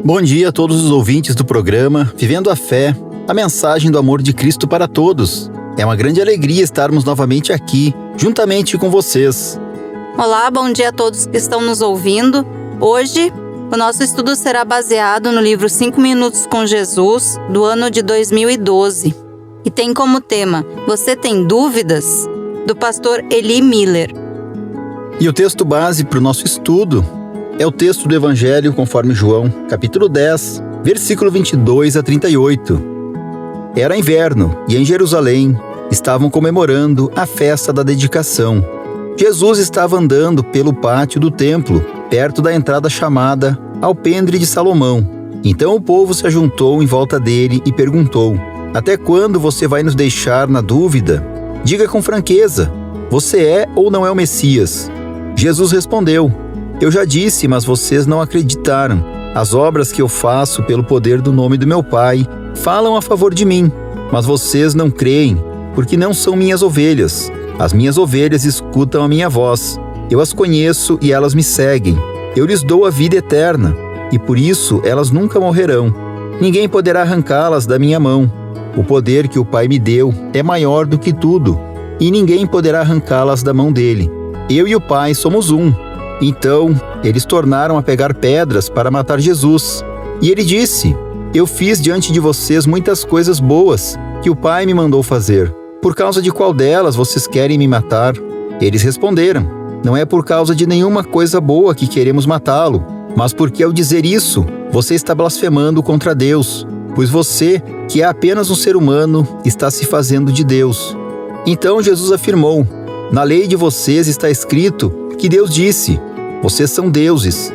Bom dia a todos os ouvintes do programa Vivendo a Fé, a mensagem do amor de Cristo para todos. É uma grande alegria estarmos novamente aqui, juntamente com vocês. Olá, bom dia a todos que estão nos ouvindo. Hoje, o nosso estudo será baseado no livro 5 Minutos com Jesus, do ano de 2012. E tem como tema, Você tem dúvidas? Do pastor Eli Miller. E o texto base para o nosso estudo é o texto do Evangelho conforme João, capítulo 10, versículo 22 a 38. Era inverno e em Jerusalém estavam comemorando a festa da dedicação. Jesus estava andando pelo pátio do templo, perto da entrada chamada Alpendre de Salomão. Então o povo se ajuntou em volta dele e perguntou: Até quando você vai nos deixar na dúvida? Diga com franqueza, você é ou não é o Messias? Jesus respondeu: Eu já disse, mas vocês não acreditaram. As obras que eu faço pelo poder do nome do meu Pai falam a favor de mim, mas vocês não creem, porque não são minhas ovelhas. As minhas ovelhas escutam a minha voz. Eu as conheço e elas me seguem. Eu lhes dou a vida eterna, e por isso elas nunca morrerão. Ninguém poderá arrancá-las da minha mão. O poder que o Pai me deu é maior do que tudo, e ninguém poderá arrancá-las da mão dele. Eu e o Pai somos um. Então, eles tornaram a pegar pedras para matar Jesus. E ele disse: Eu fiz diante de vocês muitas coisas boas que o Pai me mandou fazer. Por causa de qual delas vocês querem me matar? Eles responderam: Não é por causa de nenhuma coisa boa que queremos matá-lo, mas porque ao dizer isso, você está blasfemando contra Deus, pois você, que é apenas um ser humano, está se fazendo de Deus. Então Jesus afirmou: Na lei de vocês está escrito que Deus disse: Vocês são deuses.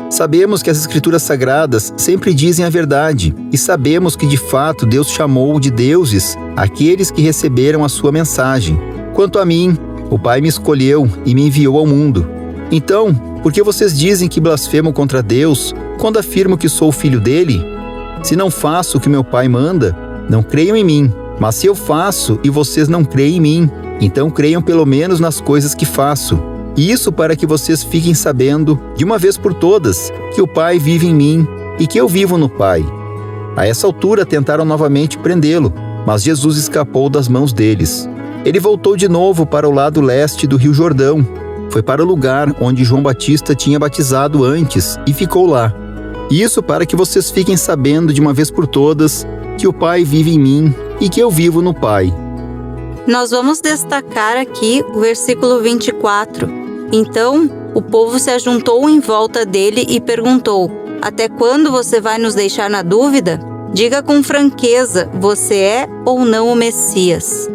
Sabemos que as Escrituras Sagradas sempre dizem a verdade, e sabemos que de fato Deus chamou de deuses aqueles que receberam a sua mensagem. Quanto a mim, o Pai me escolheu e me enviou ao mundo. Então, por que vocês dizem que blasfemo contra Deus quando afirmo que sou o filho dele? Se não faço o que meu Pai manda, não creiam em mim. Mas se eu faço e vocês não creem em mim, então creiam pelo menos nas coisas que faço. E isso para que vocês fiquem sabendo, de uma vez por todas, que o Pai vive em mim e que eu vivo no Pai. A essa altura tentaram novamente prendê-lo, mas Jesus escapou das mãos deles. Ele voltou de novo para o lado leste do Rio Jordão. Foi para o lugar onde João Batista tinha batizado antes e ficou lá. Isso para que vocês fiquem sabendo de uma vez por todas que o Pai vive em mim e que eu vivo no Pai. Nós vamos destacar aqui o versículo 24. Então, o povo se ajuntou em volta dele e perguntou: Até quando você vai nos deixar na dúvida? Diga com franqueza, você é ou não o Messias?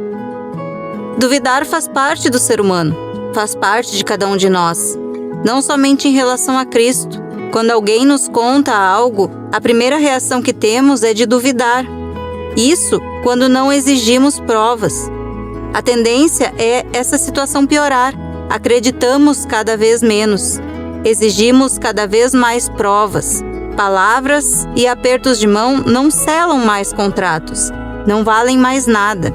Duvidar faz parte do ser humano, faz parte de cada um de nós. Não somente em relação a Cristo. Quando alguém nos conta algo, a primeira reação que temos é de duvidar. Isso quando não exigimos provas. A tendência é essa situação piorar. Acreditamos cada vez menos. Exigimos cada vez mais provas. Palavras e apertos de mão não selam mais contratos. Não valem mais nada.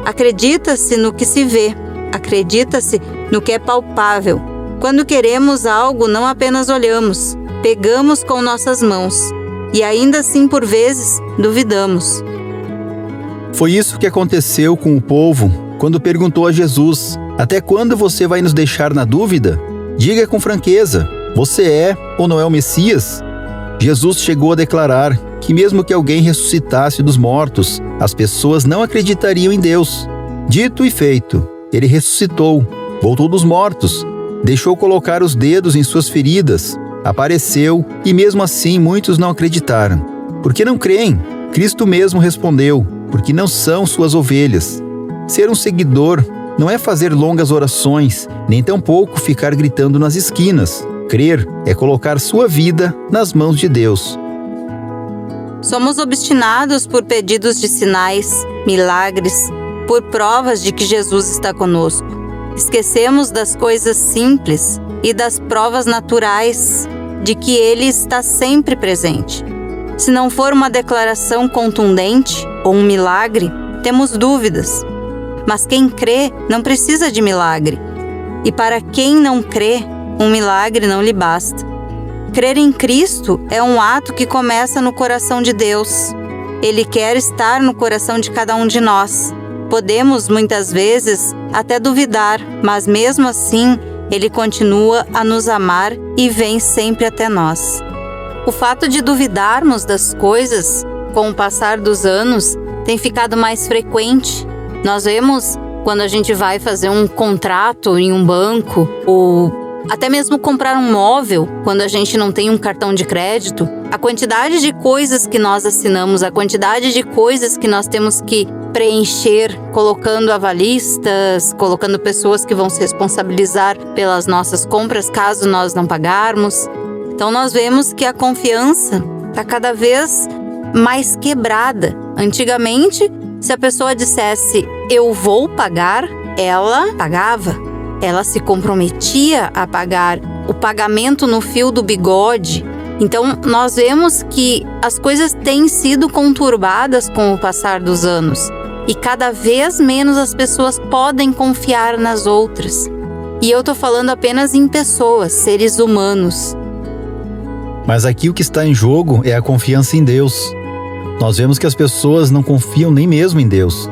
Acredita-se no que se vê. Acredita-se no que é palpável. Quando queremos algo, não apenas olhamos, pegamos com nossas mãos. E ainda assim, por vezes, duvidamos. Foi isso que aconteceu com o povo quando perguntou a Jesus: Até quando você vai nos deixar na dúvida? Diga com franqueza, você é ou não é o Messias? Jesus chegou a declarar que mesmo que alguém ressuscitasse dos mortos, as pessoas não acreditariam em Deus. Dito e feito, ele ressuscitou, voltou dos mortos, deixou colocar os dedos em suas feridas, apareceu e mesmo assim muitos não acreditaram. Por que não creem? Cristo mesmo respondeu: Porque não são suas ovelhas. Ser um seguidor não é fazer longas orações, nem tampouco ficar gritando nas esquinas. Crer é colocar sua vida nas mãos de Deus. Somos obstinados por pedidos de sinais, milagres, por provas de que Jesus está conosco. Esquecemos das coisas simples e das provas naturais de que Ele está sempre presente. Se não for uma declaração contundente ou um milagre, temos dúvidas. Mas quem crê não precisa de milagre. E para quem não crê, um milagre não lhe basta. Crer em Cristo é um ato que começa no coração de Deus. Ele quer estar no coração de cada um de nós. Podemos, muitas vezes, até duvidar, mas mesmo assim, Ele continua a nos amar e vem sempre até nós. O fato de duvidarmos das coisas, com o passar dos anos, tem ficado mais frequente. Nós vemos quando a gente vai fazer um contrato em um banco ou até mesmo comprar um móvel, quando a gente não tem um cartão de crédito, a quantidade de coisas que nós assinamos, a quantidade de coisas que nós temos que preencher, colocando avalistas, colocando pessoas que vão se responsabilizar pelas nossas compras caso nós não pagarmos. Então nós vemos que a confiança está cada vez mais quebrada. Antigamente, se a pessoa dissesse eu vou pagar, ela pagava. Ela se comprometia a pagar, o pagamento no fio do bigode. Então, nós vemos que as coisas têm sido conturbadas com o passar dos anos e cada vez menos as pessoas podem confiar nas outras. E eu estou falando apenas em pessoas, seres humanos. Mas aqui o que está em jogo é a confiança em Deus. Nós vemos que as pessoas não confiam nem mesmo em Deus.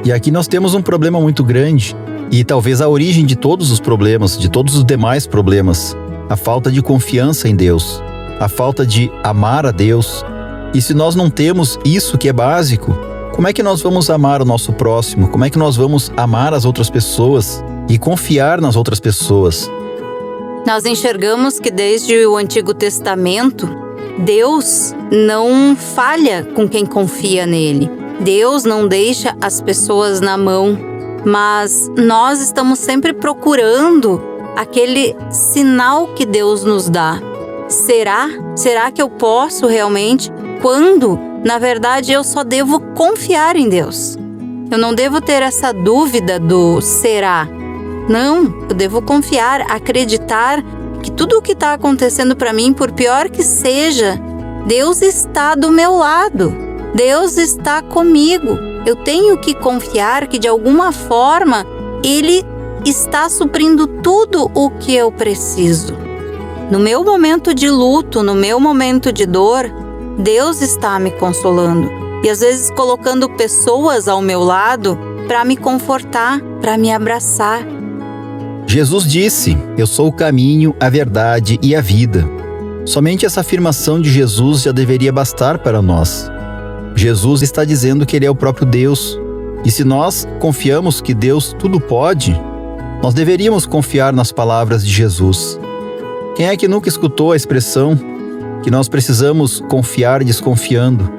E aqui nós temos um problema muito grande. E talvez a origem de todos os problemas, de todos os demais problemas, a falta de confiança em Deus, a falta de amar a Deus. E se nós não temos isso que é básico, como é que nós vamos amar o nosso próximo? Como é que nós vamos amar as outras pessoas e confiar nas outras pessoas? Nós enxergamos que desde o Antigo Testamento, Deus não falha com quem confia nele. Deus não deixa as pessoas na mão. Mas nós estamos sempre procurando aquele sinal que Deus nos dá. Será que eu posso realmente? Quando, na verdade, eu só devo confiar em Deus. Eu não devo ter essa dúvida do será. Não, eu devo confiar, acreditar que tudo o que está acontecendo para mim, por pior que seja, Deus está do meu lado. Deus está comigo. Eu tenho que confiar que de alguma forma Ele está suprindo tudo o que eu preciso. No meu momento de luto, no meu momento de dor, Deus está me consolando. E às vezes colocando pessoas ao meu lado para me confortar, para me abraçar. Jesus disse: eu sou o caminho, a verdade e a vida. Somente essa afirmação de Jesus já deveria bastar para nós. Jesus está dizendo que Ele é o próprio Deus. E se nós confiamos que Deus tudo pode, nós deveríamos confiar nas palavras de Jesus. Quem é que nunca escutou a expressão que nós precisamos confiar desconfiando?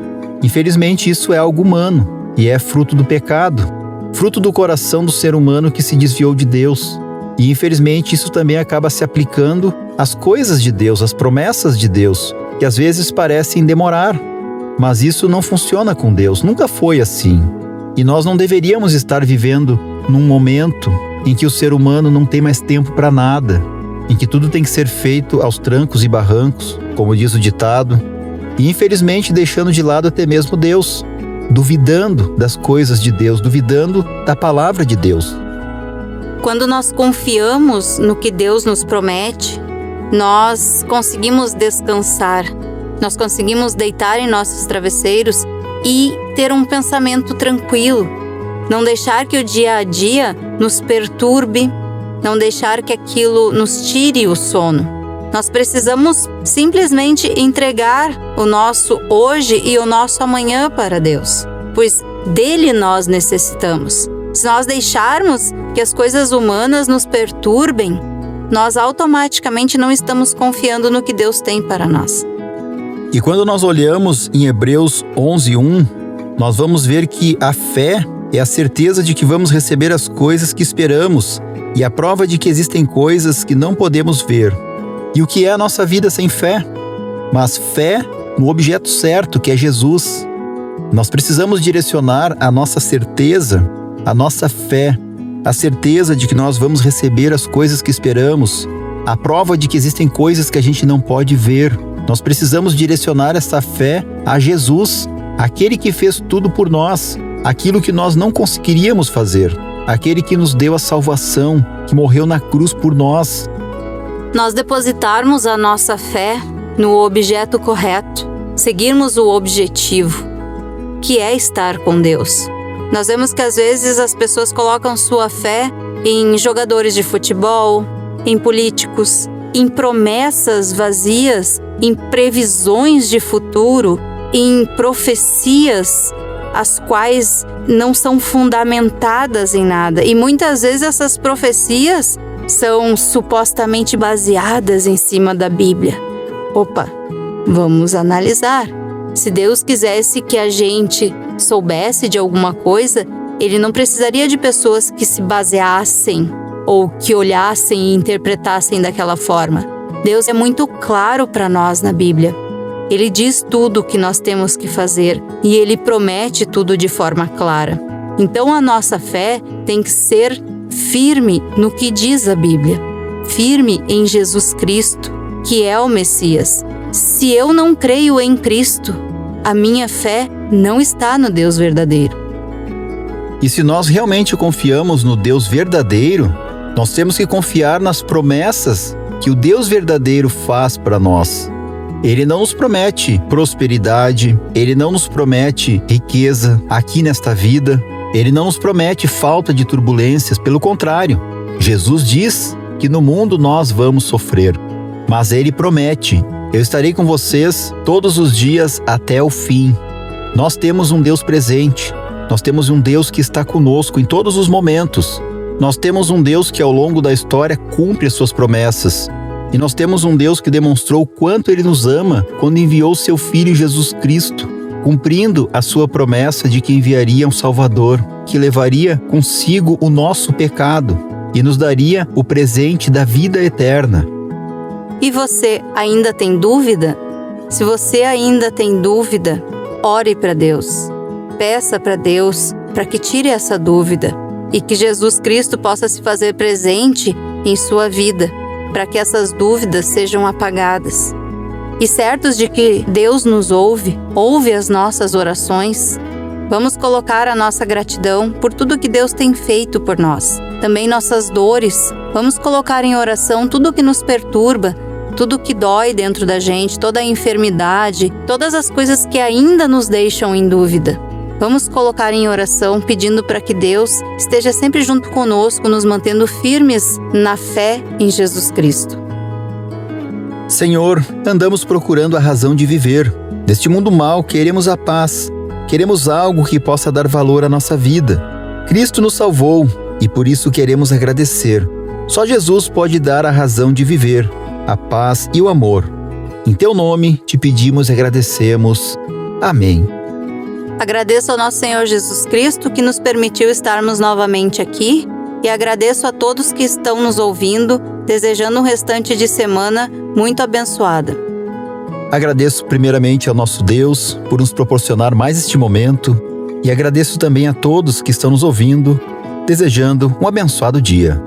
Infelizmente, isso é algo humano e é fruto do pecado, fruto do coração do ser humano que se desviou de Deus. E infelizmente isso também acaba se aplicando às coisas de Deus, às promessas de Deus, que às vezes parecem demorar. Mas isso não funciona com Deus, nunca foi assim. E nós não deveríamos estar vivendo num momento em que o ser humano não tem mais tempo para nada, em que tudo tem que ser feito aos trancos e barrancos, como diz o ditado, e infelizmente deixando de lado até mesmo Deus, duvidando das coisas de Deus, duvidando da palavra de Deus. Quando nós confiamos no que Deus nos promete, nós conseguimos descansar. Nós conseguimos deitar em nossos travesseiros e ter um pensamento tranquilo. Não deixar que o dia a dia nos perturbe, não deixar que aquilo nos tire o sono. Nós precisamos simplesmente entregar o nosso hoje e o nosso amanhã para Deus, pois dele nós necessitamos. Se nós deixarmos que as coisas humanas nos perturbem, nós automaticamente não estamos confiando no que Deus tem para nós. E quando nós olhamos em Hebreus 11:1, nós vamos ver que a fé é a certeza de que vamos receber as coisas que esperamos e a prova de que existem coisas que não podemos ver. E o que é a nossa vida sem fé? Mas fé no objeto certo, que é Jesus. Nós precisamos direcionar a nossa certeza, a nossa fé, a certeza de que nós vamos receber as coisas que esperamos, a prova de que existem coisas que a gente não pode ver. Nós precisamos direcionar essa fé a Jesus, aquele que fez tudo por nós, aquilo que nós não conseguiríamos fazer, aquele que nos deu a salvação, que morreu na cruz por nós. nós depositarmos a nossa fé no objeto correto, seguirmos o objetivo, que é estar com Deus. Nós vemos que às vezes as pessoas colocam sua fé em jogadores de futebol, em políticos, em promessas vazias, em previsões de futuro, em profecias as quais não são fundamentadas em nada. E muitas vezes essas profecias são supostamente baseadas em cima da Bíblia. Opa, vamos analisar. Se Deus quisesse que a gente soubesse de alguma coisa, Ele não precisaria de pessoas que se baseassem ou que olhassem e interpretassem daquela forma. Deus é muito claro para nós na Bíblia. Ele diz tudo o que nós temos que fazer e Ele promete tudo de forma clara. Então a nossa fé tem que ser firme no que diz a Bíblia, firme em Jesus Cristo, que é o Messias. Se eu não creio em Cristo, a minha fé não está no Deus verdadeiro. E se nós realmente confiamos no Deus verdadeiro, nós temos que confiar nas promessas que o Deus verdadeiro faz para nós. Ele não nos promete prosperidade, Ele não nos promete riqueza aqui nesta vida, Ele não nos promete falta de turbulências, pelo contrário. Jesus diz que no mundo nós vamos sofrer, mas Ele promete: eu estarei com vocês todos os dias até o fim. Nós temos um Deus presente, nós temos um Deus que está conosco em todos os momentos. Nós temos um Deus que ao longo da história cumpre as suas promessas. E nós temos um Deus que demonstrou o quanto Ele nos ama quando enviou seu Filho Jesus Cristo, cumprindo a sua promessa de que enviaria um Salvador, que levaria consigo o nosso pecado e nos daria o presente da vida eterna. E você ainda tem dúvida? Se você ainda tem dúvida, ore para Deus. Peça para Deus para que tire essa dúvida e que Jesus Cristo possa se fazer presente em sua vida, para que essas dúvidas sejam apagadas. E certos de que Deus nos ouve as nossas orações, vamos colocar a nossa gratidão por tudo que Deus tem feito por nós. Também nossas dores, vamos colocar em oração tudo que nos perturba, tudo que dói dentro da gente, toda a enfermidade, todas as coisas que ainda nos deixam em dúvida. Vamos colocar em oração pedindo para que Deus esteja sempre junto conosco, nos mantendo firmes na fé em Jesus Cristo. Senhor, andamos procurando a razão de viver. Neste mundo mau, queremos a paz. Queremos algo que possa dar valor à nossa vida. Cristo nos salvou e por isso queremos agradecer. Só Jesus pode dar a razão de viver, a paz e o amor. Em Teu nome te pedimos e agradecemos. Amém. Agradeço ao nosso Senhor Jesus Cristo que nos permitiu estarmos novamente aqui e agradeço a todos que estão nos ouvindo, desejando um restante de semana muito abençoada. Agradeço primeiramente ao nosso Deus por nos proporcionar mais este momento e agradeço também a todos que estão nos ouvindo, desejando um abençoado dia.